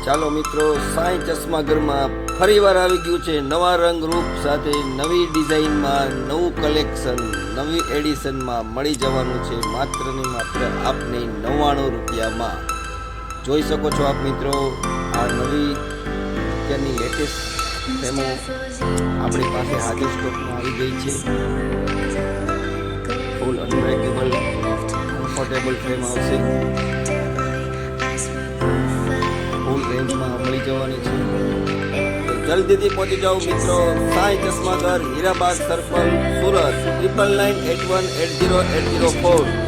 ચાલો મિત્રો, સાંઈ ચશ્મા ઘરમાં ફરીવાર આવી ગયું છે નવા રંગ રૂપ સાથે, નવી ડિઝાઇનમાં, નવું કલેક્શન, નવી એડિશનમાં મળી જવાનું છે માત્ર ને માત્ર આપને 99 રૂપિયામાં. જોઈ શકો છો આપ મિત્રો, આ નવી અત્યારની લેટેસ્ટ ફેમો આપણી પાસે હાજર સ્ટોકમાં આવી ગઈ છે. ફૂલ અનબ્રેકેબલ કમ્ફર્ટેબલ ફ્રેમ આવશે, ફૂલ રેન્જમાં મળી જવાની છે. તો જલ્દીથી પહોંચી જાઓ મિત્રો, સાંઈ ચશ્મા ઘર, હીરાબાગ સર્કલ, સુરત, 9991808004.